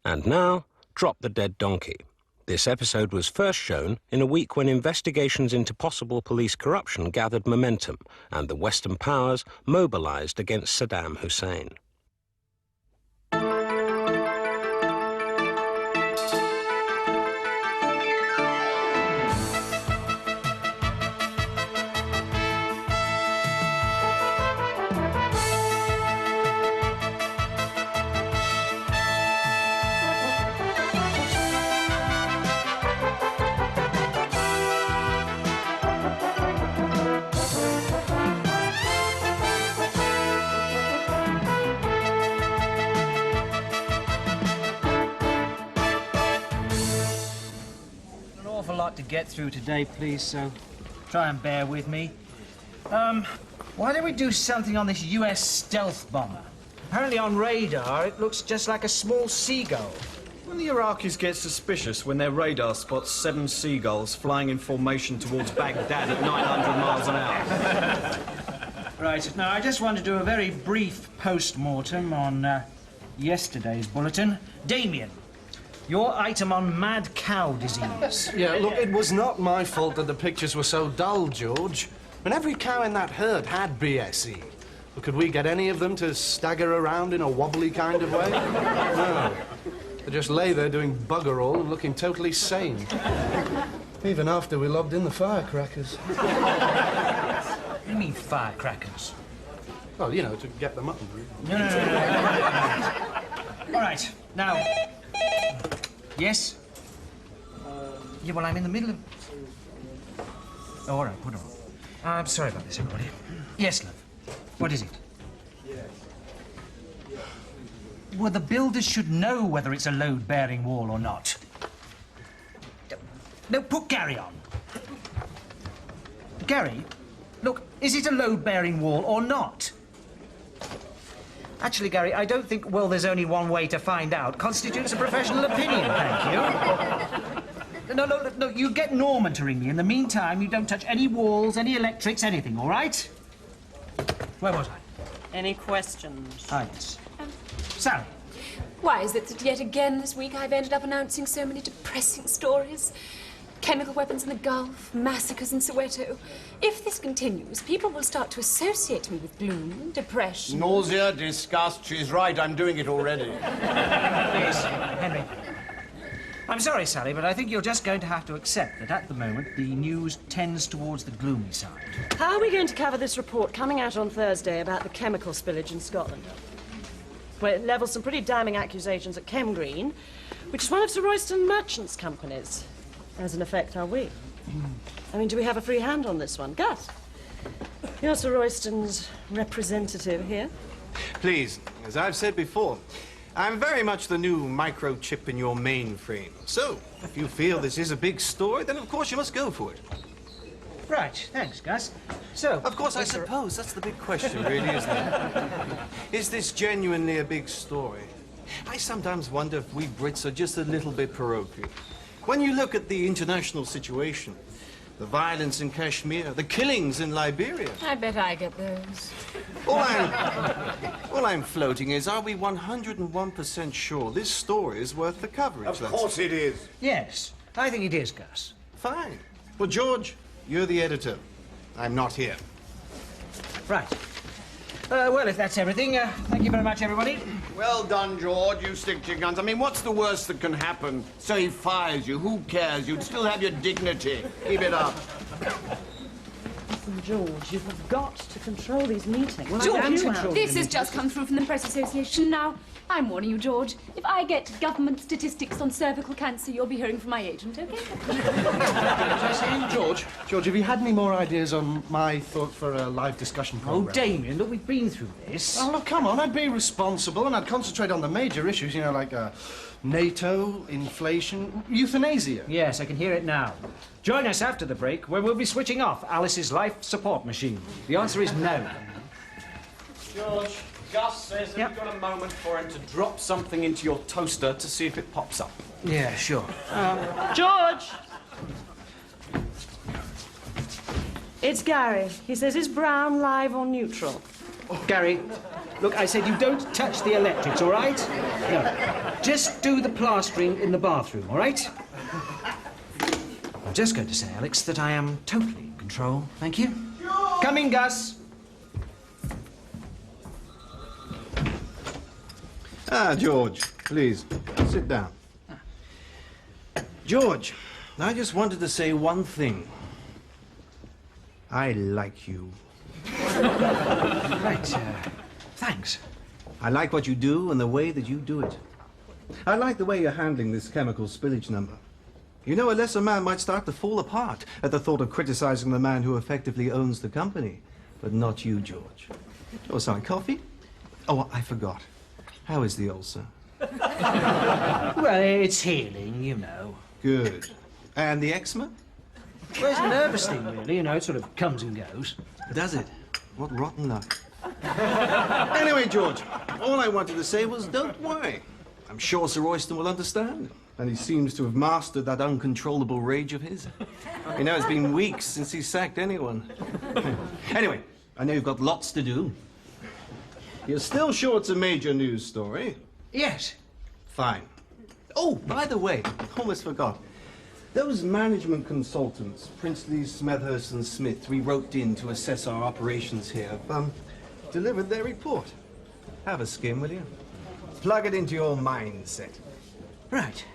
And now, Drop the Dead Donkey. This episode was first shown in a week when investigations into possible police corruption gathered momentum and the Western powers mobilized against Saddam Hussein. To get through today, please, so try and bear with me. Why don't we do something on this US stealth bomber? Apparently on radar, it looks just like a small seagull. When the Iraqis get suspicious when their radar spots 7 seagulls flying in formation towards Baghdad at 900 miles an hour. Right, now I just want to do a very brief post-mortem on yesterday's bulletin. Damien, your item on mad cow disease. Yeah, look, it was not my fault that the pictures were so dull, George. And every cow in that herd had BSE. But could we get any of them to stagger around in a wobbly kind of way? No. They just lay there doing bugger all and looking totally sane. Even after we lobbed in the firecrackers. What do you mean, firecrackers? Well, you know, to get them up. No. All right, now... Yes? Yeah, well, I'm in the middle of... Oh, all right, put it on. I'm sorry about this, everybody. Yes, love. What is it? Well, the builders should know whether it's a load-bearing wall or not. No, put Gary on. Gary, look, is it a load-bearing wall or not? Actually, Gary, I don't think, well, there's only one way to find out constitutes a professional opinion, thank you. No, you get Norman to ring me. In the meantime, you don't touch any walls, any electrics, anything, all right? Where was I? Any questions? Ah, yes. Sally. Why is it that yet again this week I've ended up announcing so many depressing stories? Chemical weapons in the Gulf, massacres in Soweto. If this continues, people will start to associate me with gloom, depression... Nausea, disgust. She's right, I'm doing it already. Please, Henry. I'm sorry, Sally, but I think you're just going to have to accept that at the moment the news tends towards the gloomy side. How are we going to cover this report coming out on Thursday about the chemical spillage in Scotland? Well, it levels some pretty damning accusations at Chem Green, which is one of Sir Roysten Merchant's companies. As in effect, are we? I mean, do we have a free hand on this one? Gus, you're Sir Roysten's representative here. Please, as I've said before, I'm very much the new microchip in your mainframe. So, if you feel this is a big story, then of course you must go for it. Right, thanks, Gus. So... Of course, I suppose that's the big question, really, isn't it? Is this genuinely a big story? I sometimes wonder if we Brits are just a little bit parochial. When you look at the international situation, the violence in Kashmir, the killings in Liberia... I bet I get those. All I'm floating is, are we 101% sure this story is worth the coverage? Of course it is. Yes, I think it is, Gus. Fine. Well, George, you're the editor. I'm not here. Right. Well, if that's everything, thank you very much, everybody. Well done, George. You stick to your guns. I mean, what's the worst that can happen? So he fires you. Who cares? You'd still have your dignity. Keep it up. Listen, George, you've got to control these meetings. Well, George, this has just come through from the Press Association. Now, I'm warning you, George. If I get government statistics on cervical cancer, you'll be hearing from my agent, OK? George, have you had any more ideas on my thought for a live discussion program? Oh, Damien, look, we've been through this. Oh, look, come on, I'd be responsible and I'd concentrate on the major issues, you know, like NATO, inflation, euthanasia. Yes, I can hear it now. Join us after the break, where we'll be switching off Alice's life support machine. The answer is no. George, Gus says that you've got a moment for him to drop something into your toaster to see if it pops up. Yeah, sure. George! It's Gary. He says, is brown live or neutral? Gary, look, I said you don't touch the electrics, all right? No. just do the plastering in the bathroom, all right? I'm just going to say, Alex, that I am totally in control. Thank you. Come in, Gus. Ah, George, please, sit down. George, I just wanted to say one thing. I like you. Right, thanks. I like what you do and the way that you do it. I like the way you're handling this chemical spillage number. You know, a lesser man might start to fall apart at the thought of criticizing the man who effectively owns the company. But not you, George. Oh, sorry, coffee? Oh, I forgot. How is the ulcer? Well, it's healing, you know. Good. And the eczema? Well, it's a nervous thing, really. You know, it sort of comes and goes. Does it? What rotten luck. Anyway, George, all I wanted to say was don't worry. I'm sure Sir Roysten will understand. And he seems to have mastered that uncontrollable rage of his. You know, it's been weeks since he sacked anyone. Anyway, I know you've got lots to do. You're still sure it's a major news story? Yes. Fine. Oh, by the way, almost forgot. Those management consultants, Princely, Smethurst and Smith, we roped in to assess our operations here, have delivered their report. Have a skim, will you? Plug it into your mindset. Right.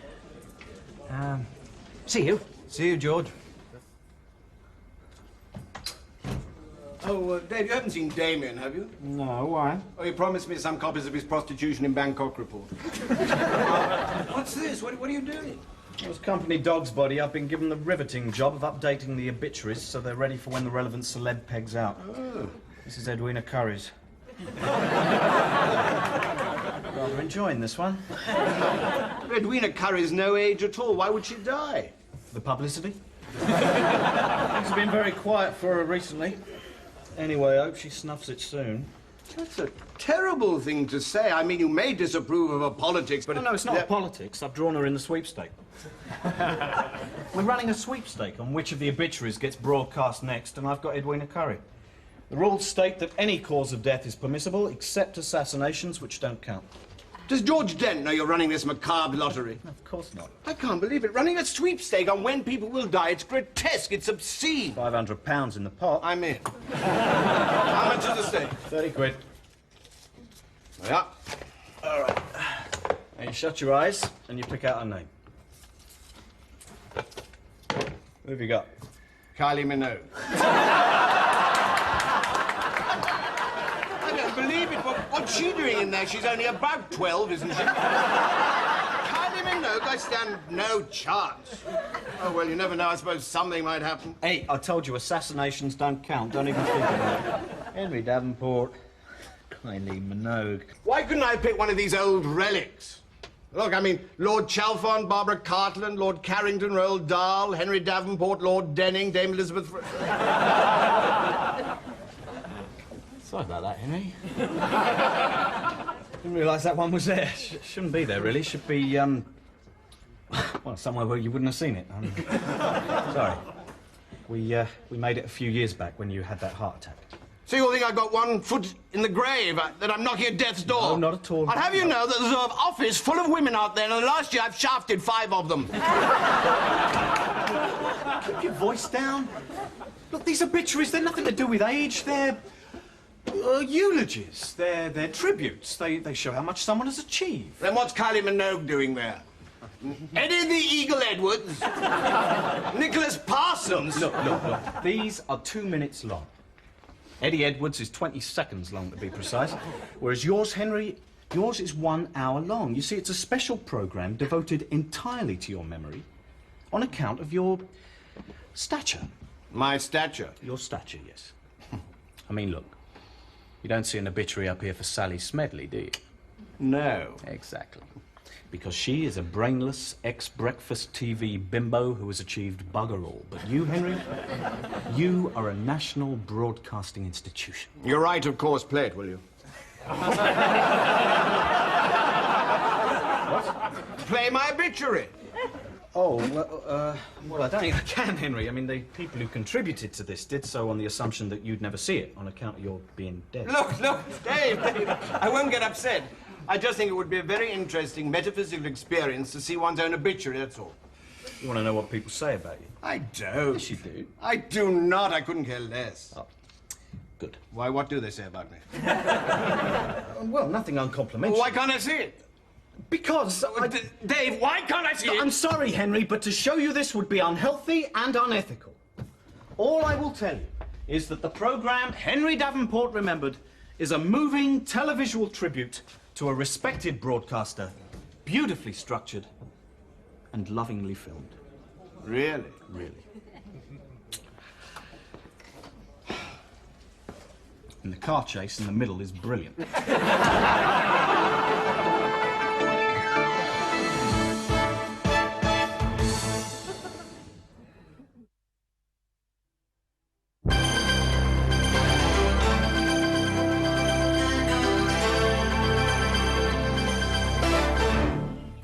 See you. See you, George. Oh, Dave, you haven't seen Damien, have you? No, why? Oh, he promised me some copies of his prostitution in Bangkok report. What's this? What are you doing? As company dog's body, I've been given the riveting job of updating the obituaries so they're ready for when the relevant celeb pegs out. Oh. This is Edwina Curry's. Rather enjoying this one. Edwina Curry's no age at all. Why would she die? The publicity? Things have been very quiet for her recently. Anyway, I hope she snuffs it soon. That's a terrible thing to say. I mean, you may disapprove of her politics, but... No, it's not politics. I've drawn her in the sweepstake. We're running a sweepstake on which of the obituaries gets broadcast next, and I've got Edwina Curry. The rules state that any cause of death is permissible, except assassinations, which don't count. Does George Dent know you're running this macabre lottery? Of course not. I can't believe it. Running a sweepstake on when people will die. It's grotesque. It's obscene. £500 in the pot. I'm in. How much is the stake? 30 quid. Yeah. All right. Now you shut your eyes and you pick out a name. Who have you got? Kylie Minogue. I don't believe it. What's she doing in there? She's only about 12, isn't she? Kylie Minogue, I stand no chance. Oh, well, you never know. I suppose something might happen. Hey, I told you assassinations don't count. Don't even think about it. Henry Davenport, Kylie Minogue. Why couldn't I pick one of these old relics? Look, I mean, Lord Chalfont, Barbara Cartland, Lord Carrington, Roald Dahl, Henry Davenport, Lord Denning, Dame Elizabeth... Sorry about that, Henry. Didn't realise that one was there. Shouldn't be there, really. Should be, well, somewhere where you wouldn't have seen it. Sorry. We made it a few years back when you had that heart attack. So you all think I got one foot in the grave, that I'm knocking at death's door? No, not at all. I'd have you know that there's an office full of women out there, and the last year I've shafted 5 of them. Keep your voice down. Look, these obituaries, they're nothing to do with age. They're eulogies. They're tributes. They show how much someone has achieved. Then what's Kylie Minogue doing there? Eddie the Eagle Edwards? Nicholas Parsons? Look. These are 2 minutes long. Eddie Edwards is 20 seconds long, to be precise, whereas yours, Henry, yours is 1 hour long. You see, it's a special programme devoted entirely to your memory on account of your stature. My stature? Your stature, yes. I mean, look, you don't see an obituary up here for Sally Smedley, do you? No. Exactly. Because she is a brainless, ex-breakfast TV bimbo who has achieved bugger all. But you, Henry, you are a national broadcasting institution. You're right, of course. Play it, will you? What? Play my obituary. Oh, well, I don't think I can, Henry. I mean, the people who contributed to this did so on the assumption that you'd never see it on account of your being dead. Look, Dave, I won't get upset. I just think it would be a very interesting metaphysical experience to see one's own obituary, that's all. You want to know what people say about you? I don't. Yes, you do. I do not. I couldn't care less. Oh, good. Why, what do they say about me? Well, nothing uncomplimentary. Why can't I see it? Because Dave, why can't I see it? I'm sorry, Henry, but to show you this would be unhealthy and unethical. All I will tell you is that the programme Henry Davenport Remembered is a moving televisual tribute to a respected broadcaster, beautifully structured and lovingly filmed. Really? Really. And the car chase in the middle is brilliant.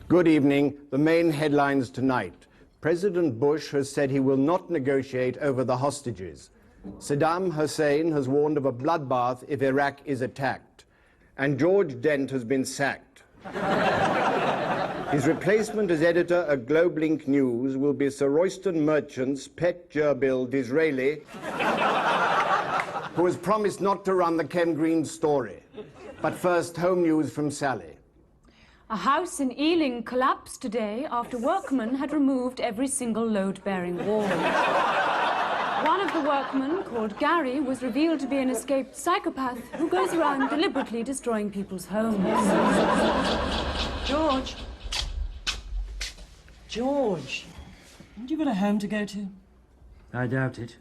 Good evening. The main headlines tonight. President Bush has said he will not negotiate over the hostages. Saddam Hussein has warned of a bloodbath if Iraq is attacked. And George Dent has been sacked. His replacement as editor at Globelink News will be Sir Roysten Merchant's pet gerbil Disraeli, who has promised not to run the Kem Green story. But first, home news from Sally. A house in Ealing collapsed today after workmen had removed every single load-bearing wall. One of the workmen, called Gary, was revealed to be an escaped psychopath who goes around deliberately destroying people's homes. George! George! Haven't you got a home to go to? I doubt it.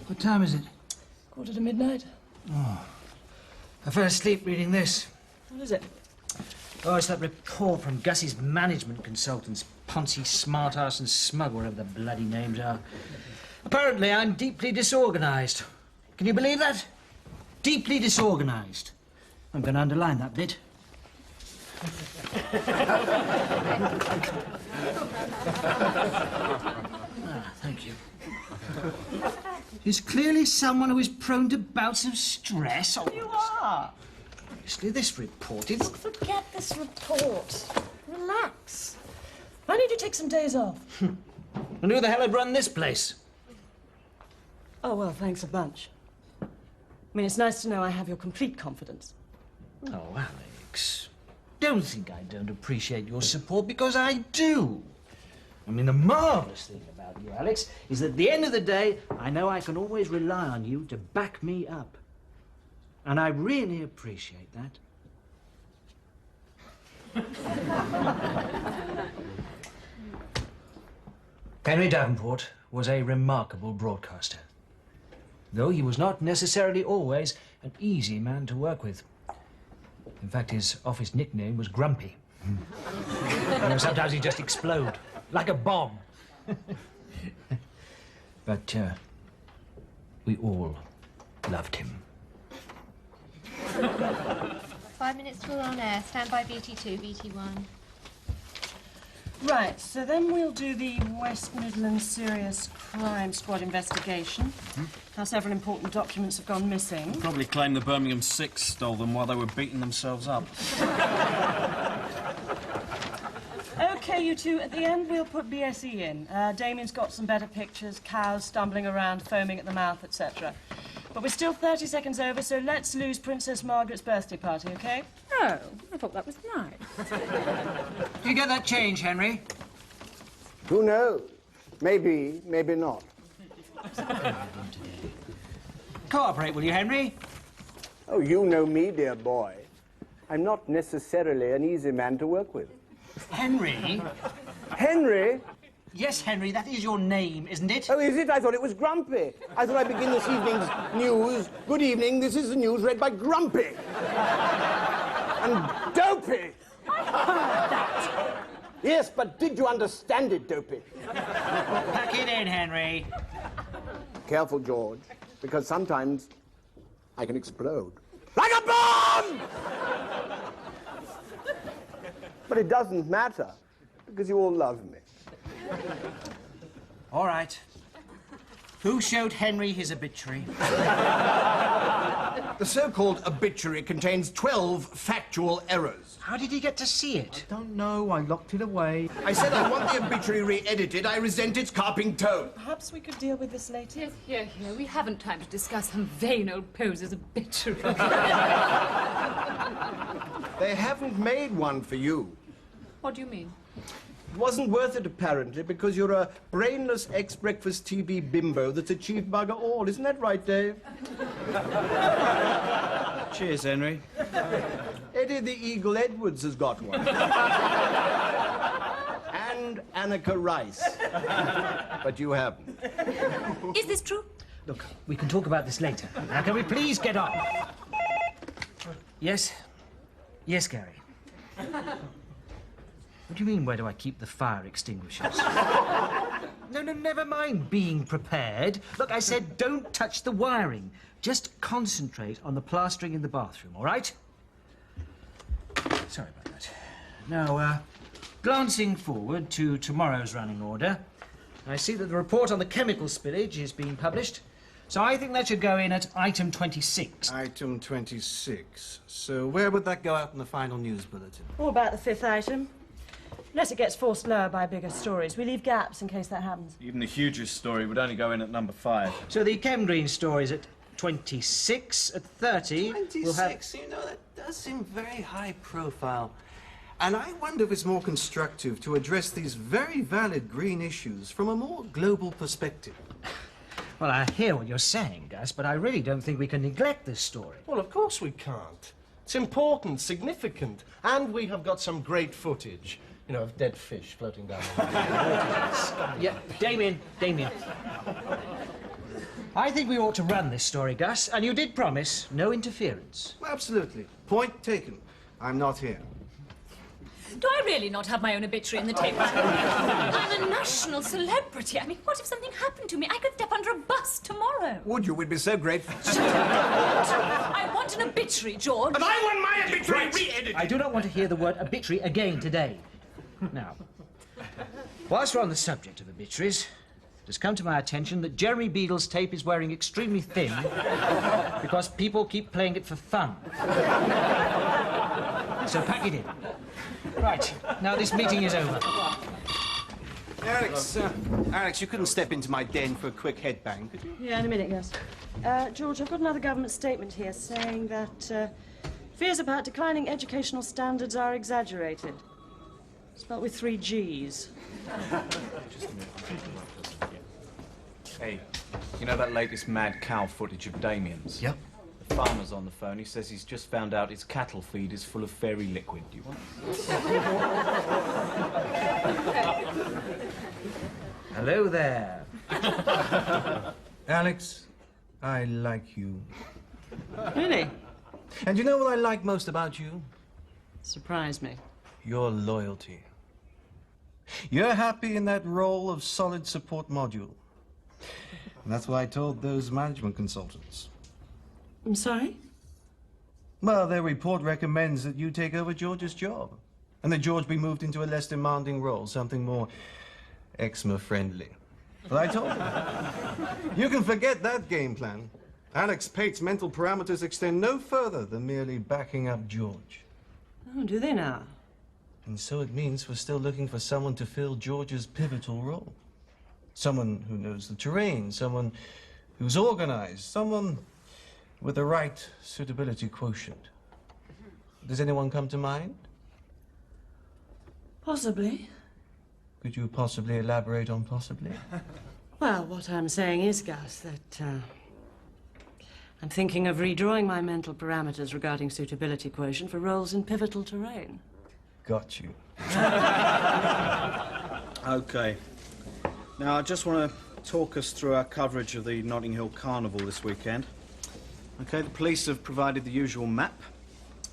What time is it? midnight. Oh. I fell asleep reading this. What is it? Oh, it's that report from Gussie's management consultants. Poncy, Smartass and Smug, whatever the bloody names are. Apparently, I'm deeply disorganised. Can you believe that? Deeply disorganised. I'm going to underline that bit. Thank you. He's clearly someone who is prone to bouts of stress. Oh, You are. obviously, this report is... Look, forget this report. Relax. Why don't you take some days off? And who the hell had run this place? Oh, well, thanks a bunch. I mean, it's nice to know I have your complete confidence. Oh, Alex. Don't think I don't appreciate your support, because I do. I mean, the marvellous thing about you, Alex, is that at the end of the day, I know I can always rely on you to back me up. And I really appreciate that. Henry Davenport was a remarkable broadcaster, though he was not necessarily always an easy man to work with. In fact, his office nickname was Grumpy. You know, sometimes he'd just explode, like a bomb. But we all loved him. 5 minutes till on air. Stand by BT2, BT1. Right, so then we'll do the West Midlands Serious Crime Squad investigation. How several important documents have gone missing. Probably claim the Birmingham Six stole them while they were beating themselves up. OK, you two, at the end we'll put BSE in. Damien's got some better pictures, cows stumbling around, foaming at the mouth, etc. But we're still 30 seconds over, so let's lose Princess Margaret's birthday party, OK? Oh, I thought that was nice. Do you get that change, Henry? Who knows? Maybe, maybe not. Cooperate, will you, Henry? Oh, you know me, dear boy. I'm not necessarily an easy man to work with. Henry? Henry? Yes, Henry, that is your name, isn't it? Oh, is it? I thought it was Grumpy. I thought I'd begin this evening's news. Good evening, this is the news read by Grumpy. And Dopey. I heard that. Yes, but did you understand it, Dopey? Pack it in, Henry. Careful, George, because sometimes I can explode. Like a bomb! But it doesn't matter, because you all love me. All right. Who showed Henry his obituary? The so-called obituary contains 12 factual errors. How did he get to see it? I don't know. I locked it away. I said I want the obituary re-edited. I resent its carping tone. Perhaps we could deal with this later. Yes, here. We haven't time to discuss some vain old poser's obituary. They haven't made one for you. What do you mean? It wasn't worth it, apparently, because you're a brainless ex-breakfast TV bimbo that's achieved bugger all. Isn't that right, Dave? Cheers, Henry. Eddie the Eagle Edwards has got one. And Annika Rice. But you haven't. Is this true? Look, we can talk about this later. Now, can we please get on? Yes? Yes, Gary. What do you mean, where do I keep the fire extinguishers? No, never mind being prepared. Look, I said don't touch the wiring. Just concentrate on the plastering in the bathroom, all right? Sorry about that. Now, glancing forward to tomorrow's running order, I see that the report on the chemical spillage is being published, so I think that should go in at item 26. Item 26. So where would that go out in the final news bulletin? What about the 5th item? Unless it gets forced lower by bigger stories. We leave gaps in case that happens. Even the hugest story would only go in at number 5. So the Chem Green story's at 26. At 30, 26, we'll have... you know, that does seem very high profile. And I wonder if it's more constructive to address these very valid green issues from a more global perspective. Well, I hear what you're saying, Gus, but I really don't think we can neglect this story. Well, of course we can't. It's important, significant, and we have got some great footage. You know, of dead fish floating down the water. Yeah, Damien. I think we ought to run this story, Gus, and you did promise no interference. Absolutely. Point taken. I'm not here. Do I really not have my own obituary in the tape? I'm a national celebrity. I mean, what if something happened to me? I could step under a bus tomorrow. Would you? We'd be so grateful. I want an obituary, George. And I want my obituary re-edited. I do not want to hear the word obituary again today. Now, whilst we're on the subject of obituaries, it has come to my attention that Jeremy Beadle's tape is wearing extremely thin because people keep playing it for fun. So pack it in. Right, now this meeting is over. Alex, you couldn't step into my den for a quick headbang, could you? Yeah, in a minute, Gus. George, I've got another government statement here saying that fears about declining educational standards are exaggerated. Spelt with 3 G's. Hey, you know that latest mad cow footage of Damien's? Yep. The farmer's on the phone. He says he's just found out his cattle feed is full of fairy liquid. Do you want it? Hello there. Alex, I like you. Really? And you know what I like most about you? Surprise me. Your loyalty. You're happy in that role of solid support module. And that's what I told those management consultants. I'm sorry? Well, their report recommends that you take over George's job. And that George be moved into a less demanding role, something more eczema-friendly. But I told them. You can forget that game plan. Alex Pate's mental parameters extend no further than merely backing up George. Oh, do they now? And so it means we're still looking for someone to fill George's pivotal role. Someone who knows the terrain, someone who's organized, someone with the right suitability quotient. Does anyone come to mind? Possibly. Could you possibly elaborate on possibly? Well, what I'm saying is, Gus, that I'm thinking of redrawing my mental parameters regarding suitability quotient for roles in pivotal terrain. Got you. OK. Now, I just want to talk us through our coverage of the Notting Hill Carnival this weekend. OK, the police have provided the usual map.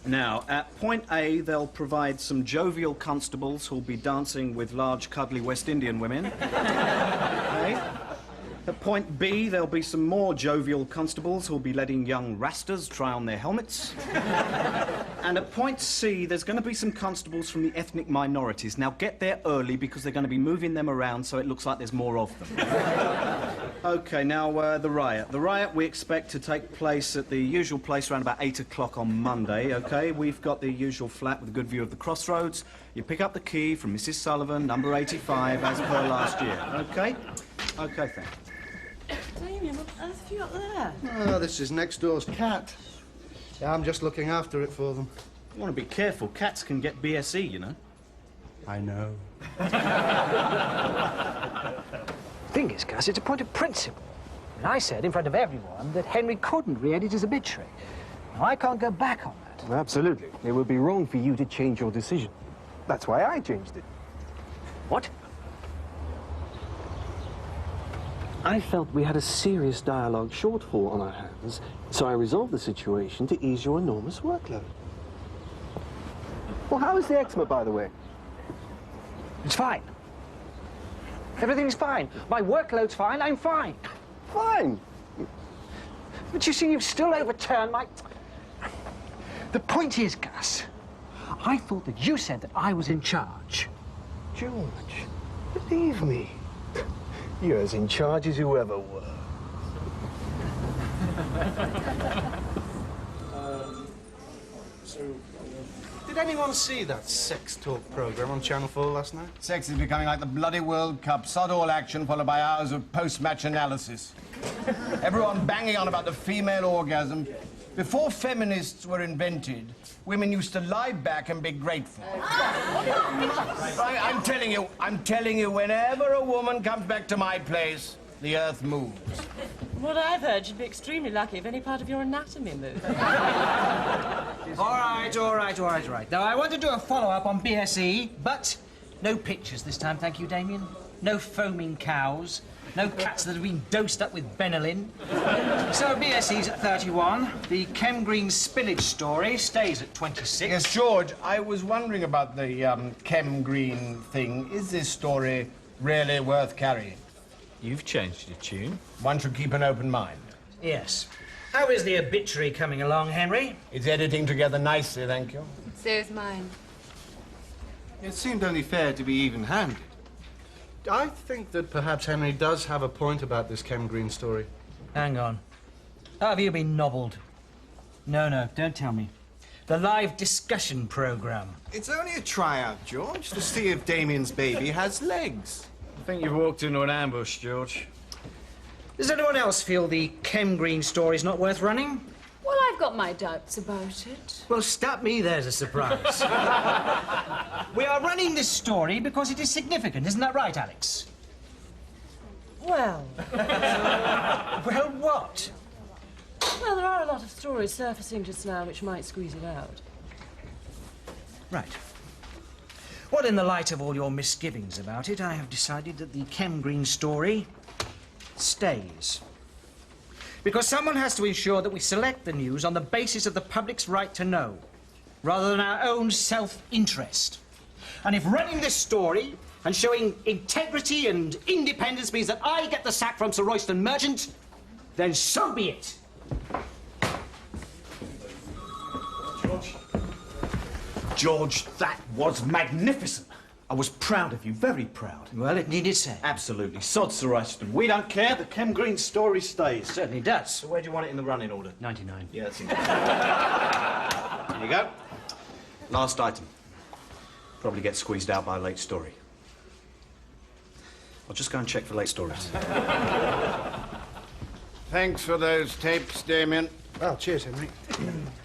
Now, at point A, they'll provide some jovial constables who'll be dancing with large, cuddly West Indian women. OK? At point B, there'll be some more jovial constables who'll be letting young rastas try on their helmets. And at point C, there's going to be some constables from the ethnic minorities. Now, get there early because they're going to be moving them around so it looks like there's more of them. OK, now, the riot. The riot we expect to take place at the usual place around about 8 o'clock on Monday, OK? We've got the usual flat with a good view of the crossroads. You pick up the key from Mrs. Sullivan, number 85, as per last year, OK? OK, thanks. Damien, what on earth have you got there? Oh, this is next door's cat. Yeah, I'm just looking after it for them. You want to be careful. Cats can get BSE, you know. I know. Thing is, Gus, it's a point of principle. And I said in front of everyone that Henry couldn't re-edit his obituary. Now, I can't go back on that. Well, absolutely. It would be wrong for you to change your decision. That's why I changed it. What? I felt we had a serious dialogue shortfall on our hands, so I resolved the situation to ease your enormous workload. Well, how is the eczema, by the way? It's fine. Everything's fine. My workload's fine. I'm fine. Fine. But you see, you've still overturned my... The point is, Gus, I thought that you said that I was in charge. George, believe me, you're as in charge as you ever were. Did anyone see that sex talk program on Channel 4 last night? Sex is becoming like the bloody World Cup. Sod all action followed by hours of post-match analysis. Everyone banging on about the female orgasm. Before feminists were invented, women used to lie back and be grateful. I'm telling you, whenever a woman comes back to my place, the earth moves. What I've heard, you'd be extremely lucky if any part of your anatomy moved. All right. Now, I want to do a follow-up on BSE, but no pictures this time, thank you, Damien. No foaming cows. No cats that have been dosed up with Benylin. So BSE's at 31. The Kem Green spillage story stays at 26. Yes, George, I was wondering about the Kem Green thing. Is this story really worth carrying? You've changed your tune. One should keep an open mind. Yes. How is the obituary coming along, Henry? It's editing together nicely, thank you. So's mine. It seemed only fair to be even-handed. I think that perhaps Henry does have a point about this Kem Green story. Hang on. How have you been nobbled? No, don't tell me. The live discussion programme. It's only a tryout, George, to see if Damien's baby has legs. I think you've walked into an ambush, George. Does anyone else feel the Kem Green story's not worth running? Well, I've got my doubts about it. Well, stop me, there's a surprise. We are running this story because it is significant, isn't that right, Alex? Well, Well, what? well, there are a lot of stories surfacing just now which might squeeze it out. Right. Well, in the light of all your misgivings about it, I have decided that the Kem Green story stays. Because someone has to ensure that we select the news on the basis of the public's right to know, rather than our own self-interest. And if running this story and showing integrity and independence means that I get the sack from Sir Roysten Merchant, then so be it. George, that was magnificent. I was proud of you, very proud. Well, it needed saying. Absolutely. Sod, Sir Roysten. We don't care. The Kem Green story stays. Certainly does. So where do you want it in the running order? 99. Yeah, that's interesting. There you go. Last item. Probably get squeezed out by a late story. I'll just go and check for late stories. Thanks for those tapes, Damien. Well, cheers, Henry.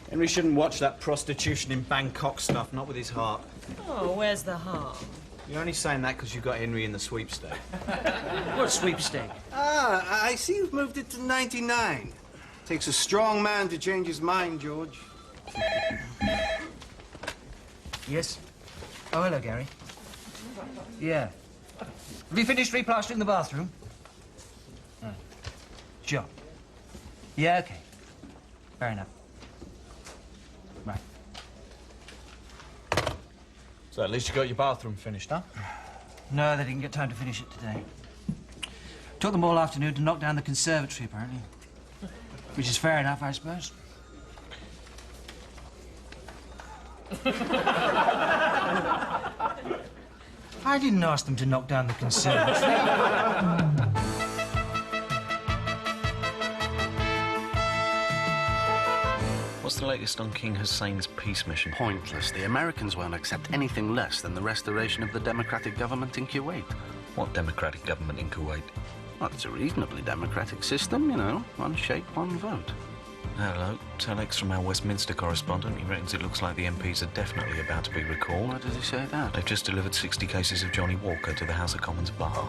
Henry shouldn't watch that prostitution in Bangkok stuff, not with his heart. Oh, where's the harm? You're only saying that because you got Henry in the sweepstake. What sweepstake? Ah, I see you've moved it to 99. Takes a strong man to change his mind, George. Yes? Oh, hello, Gary. Yeah. Have you finished replastering the bathroom? Sure. Yeah, OK. Fair enough. Right. So at least you got your bathroom finished, huh? No, they didn't get time to finish it today. Took them all afternoon to knock down the conservatory, apparently. Which is fair enough, I suppose. I didn't ask them to knock down the conservatory. What's the latest on King Hussein's peace mission? Pointless. The Americans won't accept anything less than the restoration of the democratic government in Kuwait. What democratic government in Kuwait? Well, it's a reasonably democratic system, you know. One shape, one vote. Hello. Telex from our Westminster correspondent. He reckons it looks like the MPs are definitely about to be recalled. Why does he say that? They've just delivered 60 cases of Johnny Walker to the House of Commons bar.